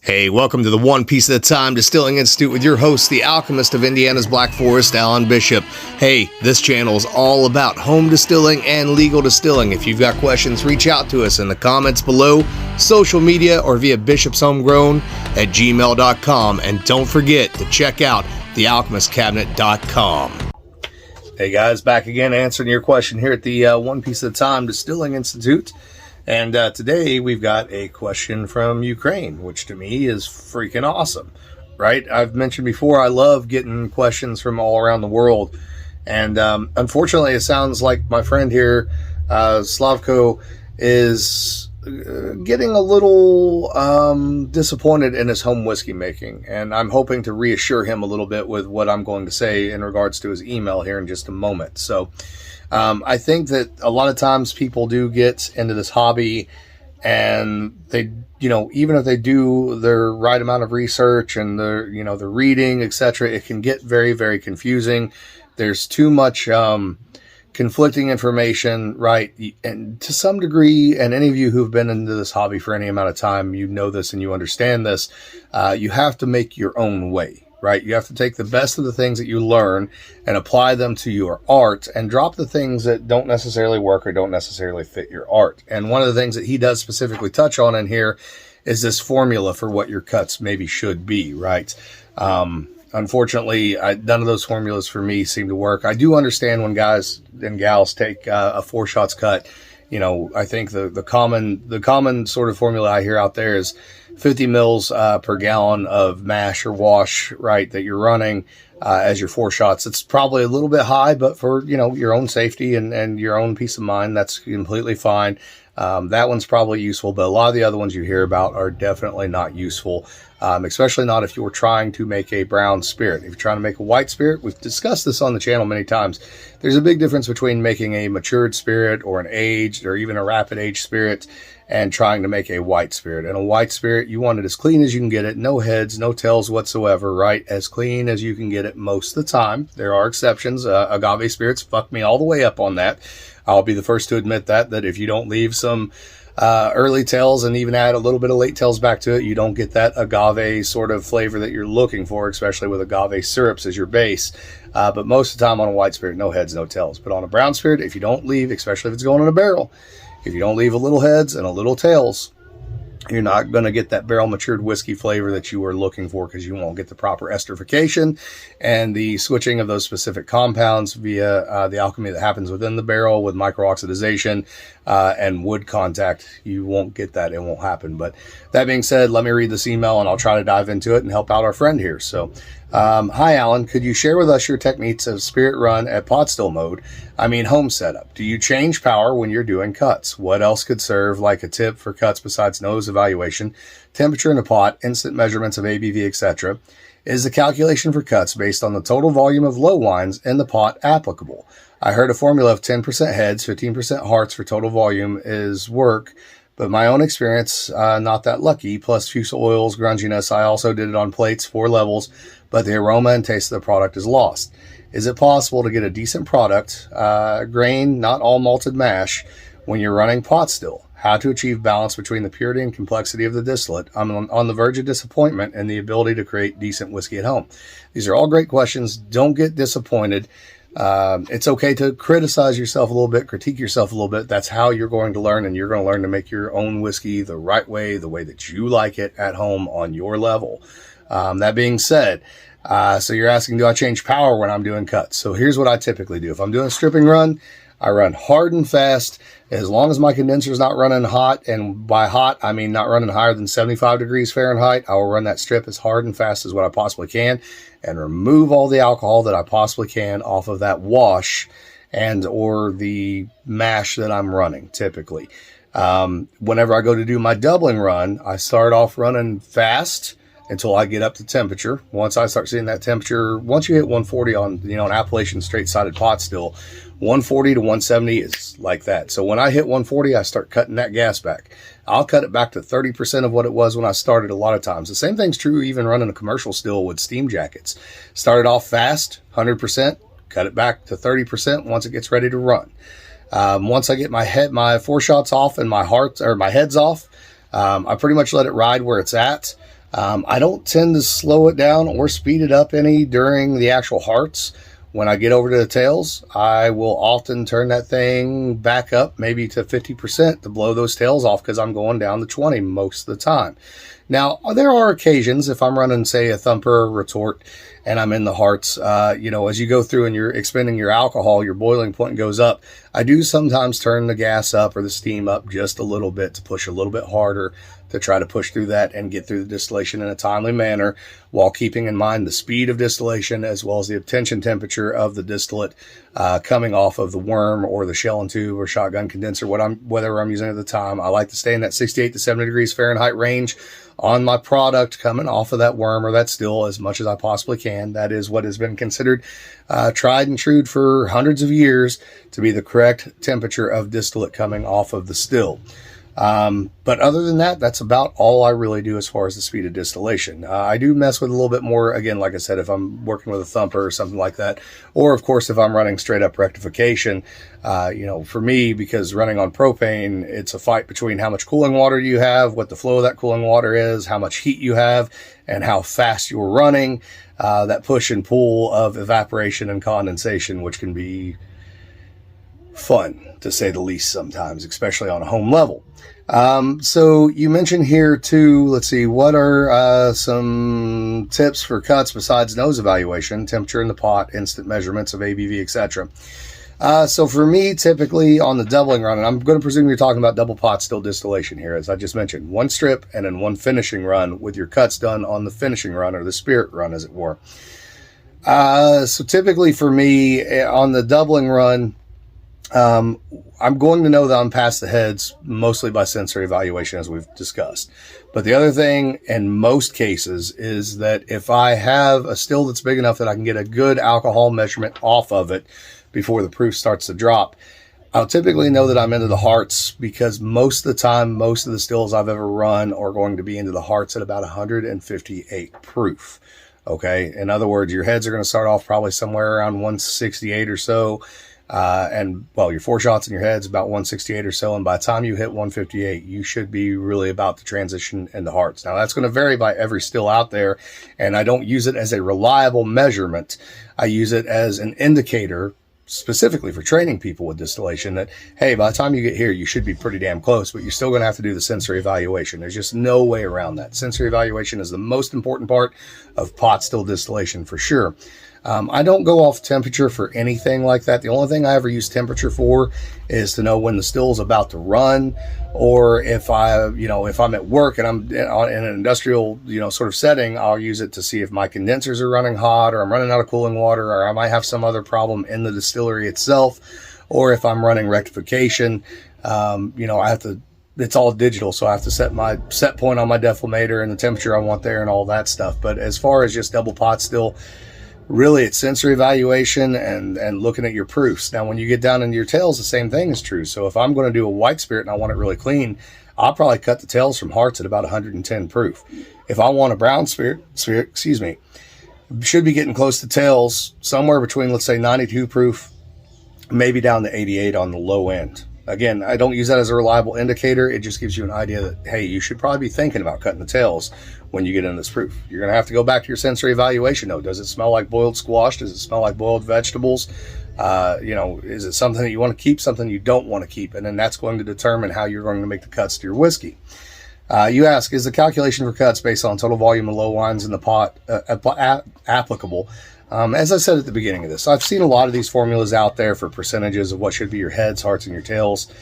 Hey, welcome to the One Piece at a Time Distilling Institute with your host, the alchemist of Indiana's Black Forest, Alan Bishop. Hey, this channel is all about home distilling and legal distilling. If you've got questions, reach out to us in the comments below, social media, or via bishopshomegrown@gmail.com. And don't forget to check out thealchemistcabinet.com. Hey guys, back again answering your question here at the One Piece at a Time Distilling Institute. And today we've got a question from Ukraine, which to me is freaking awesome, right? I've mentioned before, I love getting questions from all around the world. And unfortunately, it sounds like my friend here, Slavko, is getting a little disappointed in his home whiskey making. And I'm hoping to reassure him a little bit with what I'm going to say in regards to his email here in just a moment. So I think that a lot of times people do get into this hobby and they, even if they do their right amount of research and they're reading, etc., it can get very, very confusing. There's too much conflicting information, right? And to some degree, and any of you who've been into this hobby for any amount of time, you know this and you understand this, you have to make your own way. Right? You have to take the best of the things that you learn and apply them to your art and drop the things that don't necessarily work or don't necessarily fit your art. And one of the things that he does specifically touch on in here is this formula for what your cuts maybe should be, right? Unfortunately, none of those formulas for me seem to work. I do understand when guys and gals take a 4 shots cut. I think the common sort of formula I hear out there is 50 mils per gallon of mash or wash, right, that you're running as your 4 shots. It's probably a little bit high, but for, your own safety and your own peace of mind, that's completely fine. That one's probably useful, but a lot of the other ones you hear about are definitely not useful, especially not if you're trying to make a brown spirit. If you're trying to make a white spirit, we've discussed this on the channel many times. There's a big difference between making a matured spirit or an aged or even a rapid aged spirit and trying to make a white spirit. And a white spirit, you want it as clean as you can get it. No heads, no tails whatsoever, right? As clean as you can get it most of the time. There are exceptions. Agave spirits fuck me all the way up on that. I'll be the first to admit that if you don't leave some early tails and even add a little bit of late tails back to it, you don't get that agave sort of flavor that you're looking for, especially with agave syrups as your base. But most of the time on a white spirit, no heads, no tails. But on a brown spirit, if you don't leave, especially if it's going in a barrel, if you don't leave a little heads and a little tails, you're not going to get that barrel matured whiskey flavor that you were looking for, because you won't get the proper esterification and the switching of those specific compounds via the alchemy that happens within the barrel with microoxidization and wood contact. You won't get that. It won't happen. But that being said, let me read this email and I'll try to dive into it and help out our friend here. So, hi, Alan. Could you share with us your techniques of spirit run at pot still mode? Home setup. Do you change power when you're doing cuts? What else could serve like a tip for cuts besides nose evaluation, temperature in the pot, instant measurements of ABV, etc.? Is the calculation for cuts based on the total volume of low wines in the pot applicable? I heard a formula of 10% heads, 15% hearts for total volume is work, but my own experience, not that lucky, plus fusel oils, grunginess. I also did it on plates, 4 levels, but the aroma and taste of the product is lost. Is it possible to get a decent product, grain, not all malted mash, when you're running pot still? How to achieve balance between the purity and complexity of the distillate? I'm on the verge of disappointment and the ability to create decent whiskey at home. These are all great questions. Don't get disappointed. It's okay to criticize yourself a little bit, critique yourself a little bit. That's how you're going to learn, and you're going to learn to make your own whiskey the right way, the way that you like it at home on your level. That being said, so you're asking, do I change power when I'm doing cuts? So here's what I typically do. If I'm doing a stripping run, I run hard and fast. As long as my condenser is not running hot, and by hot, I mean not running higher than 75 degrees Fahrenheit, I will run that strip as hard and fast as what I possibly can and remove all the alcohol that I possibly can off of that wash and or the mash that I'm running typically. Whenever I go to do my doubling run, I start off running fast until I get up to temperature. Once I start seeing that temperature, once you hit 140 on, an Appalachian straight-sided pot still, 140 to 170 is like that. So when I hit 140, I start cutting that gas back. I'll cut it back to 30% of what it was when I started a lot of times. The same thing's true even running a commercial still with steam jackets. Started off fast, 100%, cut it back to 30% once it gets ready to run. Once I get my 4 shots off and my heads off, I pretty much let it ride where it's at. I don't tend to slow it down or speed it up any during the actual hearts. When I get over to the tails, I will often turn that thing back up maybe to 50% to blow those tails off, because I'm going down to 20 most of the time. Now, there are occasions if I'm running, say, a thumper or retort and I'm in the hearts, as you go through and you're expending your alcohol, your boiling point goes up. I do sometimes turn the gas up or the steam up just a little bit to push a little bit harder to try to push through that and get through the distillation in a timely manner, while keeping in mind the speed of distillation as well as the obtention temperature of the distillate coming off of the worm or the shell and tube or shotgun condenser, whatever I'm using at the time. I like to stay in that 68 to 70 degrees Fahrenheit range on my product coming off of that worm or that still as much as I possibly can. That is what has been considered tried and true for hundreds of years to be the correct temperature of distillate coming off of the still. But other than that, that's about all I really do as far as the speed of distillation. I do mess with a little bit more, again, like I said, if I'm working with a thumper or something like that, or of course, if I'm running straight up rectification, for me, because running on propane, it's a fight between how much cooling water you have, what the flow of that cooling water is, how much heat you have, and how fast you're running, that push and pull of evaporation and condensation, which can be fun to say the least sometimes, especially on a home level. So you mentioned here too, let's see, what are some tips for cuts besides nose evaluation, temperature in the pot, instant measurements of ABV, etc. So for me, typically on the doubling run, and I'm going to presume you're talking about double pot still distillation here, as I just mentioned, one strip and then one finishing run with your cuts done on the finishing run or the spirit run, as it were. So typically for me on the doubling run, I'm going to know that I'm past the heads mostly by sensory evaluation, as we've discussed. But the other thing in most cases is that if I have a still that's big enough that I can get a good alcohol measurement off of it before the proof starts to drop, I'll typically know that I'm into the hearts, because most of the time, most of the stills I've ever run are going to be into the hearts at about 158 proof. Okay. In other words, your heads are going to start off probably somewhere around 168 or so. Your 4 shots in your head's about 168 or so. And by the time you hit 158, you should be really about to transition into hearts. Now that's going to vary by every still out there. And I don't use it as a reliable measurement. I use it as an indicator specifically for training people with distillation that, hey, by the time you get here, you should be pretty damn close, but you're still going to have to do the sensory evaluation. There's just no way around that. Sensory evaluation is the most important part of pot still distillation for sure. I don't go off temperature for anything like that. The only thing I ever use temperature for is to know when the still is about to run, or if I'm at work and I'm in an industrial, sort of setting, I'll use it to see if my condensers are running hot, or I'm running out of cooling water, or I might have some other problem in the distillery itself, or if I'm running rectification, I have to, it's all digital, so I have to set my set point on my defibrillator and the temperature I want there and all that stuff. But as far as just double pot still, really, it's sensory evaluation and looking at your proofs. Now, when you get down into your tails, the same thing is true. So if I'm going to do a white spirit and I want it really clean, I'll probably cut the tails from hearts at about 110 proof. If I want a brown spirit, should be getting close to tails somewhere between, let's say, 92 proof, maybe down to 88 on the low end. Again, I don't use that as a reliable indicator. It just gives you an idea that, hey, you should probably be thinking about cutting the tails when you get into this proof. You're going to have to go back to your sensory evaluation, though. Does it smell like boiled squash? Does it smell like boiled vegetables? Is it something that you want to keep, something you don't want to keep? And then that's going to determine how you're going to make the cuts to your whiskey. You ask, is the calculation for cuts based on total volume of low wines in the pot applicable? As I said at the beginning of this, I've seen a lot of these formulas out there for percentages of what should be your heads, hearts, and your tails.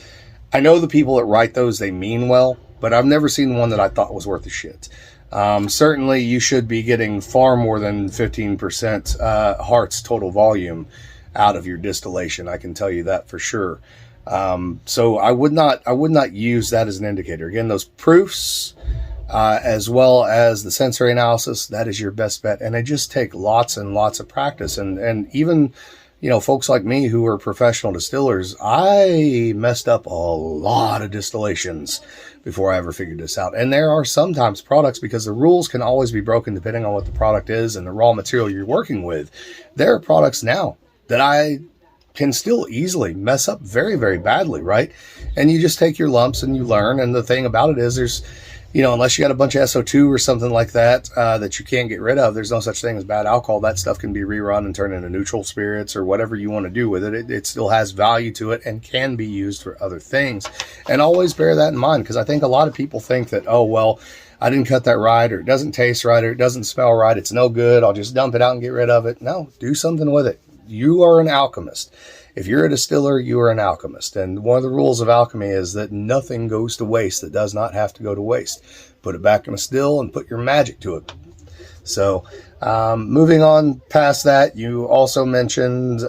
I know the people that write those, they mean well, but I've never seen one that I thought was worth a shit. Certainly, you should be getting far more than 15% hearts total volume out of your distillation. I can tell you that for sure. So I would not use that as an indicator. Again, those proofs, as well as the sensory analysis, that is your best bet. And they just take lots and lots of practice. And even, folks like me who are professional distillers, I messed up a lot of distillations before I ever figured this out. And there are sometimes products, because the rules can always be broken depending on what the product is and the raw material you're working with. There are products now that I can still easily mess up very, very badly, right? And you just take your lumps and you learn. And the thing about it is you know, unless you got a bunch of SO2 or something like that that you can't get rid of, there's no such thing as bad alcohol. That stuff can be rerun and turned into neutral spirits or whatever you want to do with it. It still has value to it and can be used for other things. And always bear that in mind, because I think a lot of people think that, oh, well, I didn't cut that right, or it doesn't taste right, or it doesn't smell right, it's no good, I'll just dump it out and get rid of it. No, do something with it. You are an alchemist. If you're a distiller, you are an alchemist. And one of the rules of alchemy is that nothing goes to waste that does not have to go to waste. Put it back in a still and put your magic to it. So, moving on past that, you also mentioned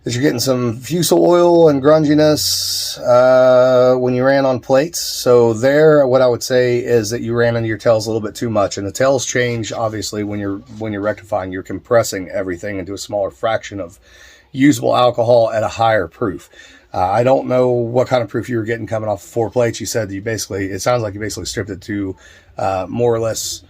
that you're getting some fusel oil and grunginess when you ran on plates. So there, what I would say is that you ran into your tails a little bit too much, and the tails change obviously when you're rectifying. You're compressing everything into a smaller fraction of usable alcohol at a higher proof. I don't know what kind of proof you were getting coming off 4 plates. You said it sounds like you basically stripped it to more or less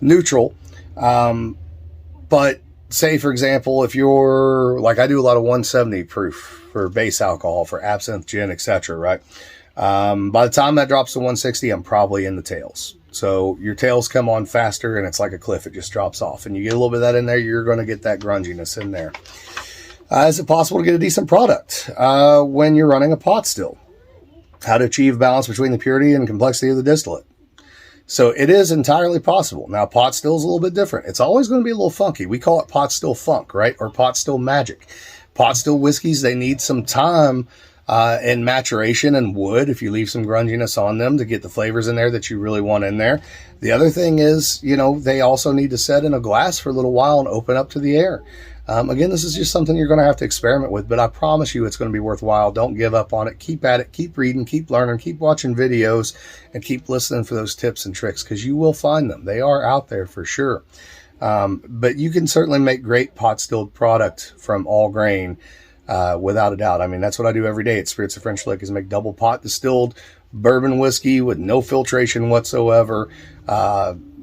neutral. But say, for example, if you're, like I do a lot of 170 proof for base alcohol, for absinthe, gin, etc., right? By the time that drops to 160, I'm probably in the tails. So your tails come on faster, and it's like a cliff. It just drops off. And you get a little bit of that in there, you're going to get that grunginess in there. Is it possible to get a decent product when you're running a pot still? How to achieve balance between the purity and complexity of the distillate. So it is entirely possible. Now, pot still is a little bit different. It's always going to be a little funky. We call it pot still funk, right? Or pot still magic. Pot still whiskeys, they need some time in maturation and wood, if you leave some grunginess on them, to get the flavors in there that you really want in there. The other thing is, you know, they also need to set in a glass for a little while and open up to the air. Again, this is just something you're going to have to experiment with, but I promise you it's going to be worthwhile. Don't give up on it. Keep at it. Keep reading. Keep learning. Keep watching videos, and keep listening for those tips and tricks, because you will find them. They are out there for sure. But you can certainly make great pot stilled product from all grain without a doubt. I mean, that's what I do every day at Spirits of French Lick, is make double pot distilled bourbon whiskey with no filtration whatsoever.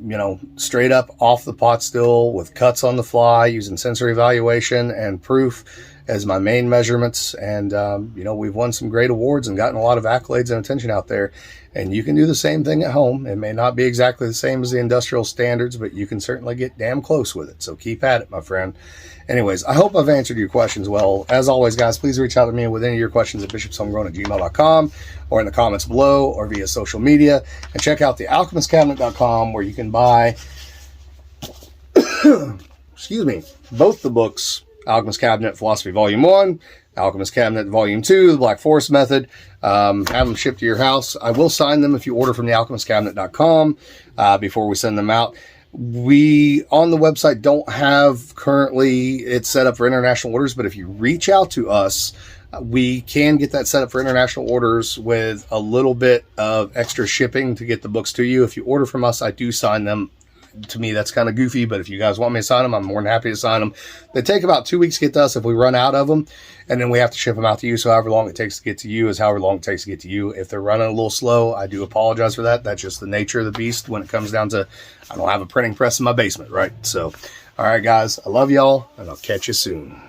You know, straight up off the pot still with cuts on the fly, using sensory evaluation and proof as my main measurements. And, you know, we've won some great awards and gotten a lot of accolades and attention out there. And you can do the same thing at home. It may not be exactly the same as the industrial standards, but you can certainly get damn close with it. So keep at it, my friend. Anyways, I hope I've answered your questions well. As always, guys, please reach out to me with any of your questions at bishopshomegrown@gmail.com, or in the comments below, or via social media. And check out the alchemistcabinet.com, where you can buy excuse me, both the books, Alchemist Cabinet Philosophy Volume 1, Alchemist Cabinet Volume 2, The Black Forest Method. Have them shipped to your house. I will sign them if you order from the alchemistcabinet.com before we send them out. We, on the website, don't have currently it set up for international orders, but if you reach out to us, we can get that set up for international orders with a little bit of extra shipping to get the books to you. If you order from us, I do sign them. To me, that's kind of goofy, but if you guys want me to sign them, I'm more than happy to sign them. They take about 2 weeks to get to us if we run out of them, and then we have to ship them out to you. So however long it takes to get to you is however long it takes to get to you. If they're running a little slow, I do apologize for that. That's just the nature of the beast when it comes down to, I don't have a printing press in my basement, right? So, all right, guys, I love y'all, and I'll catch you soon.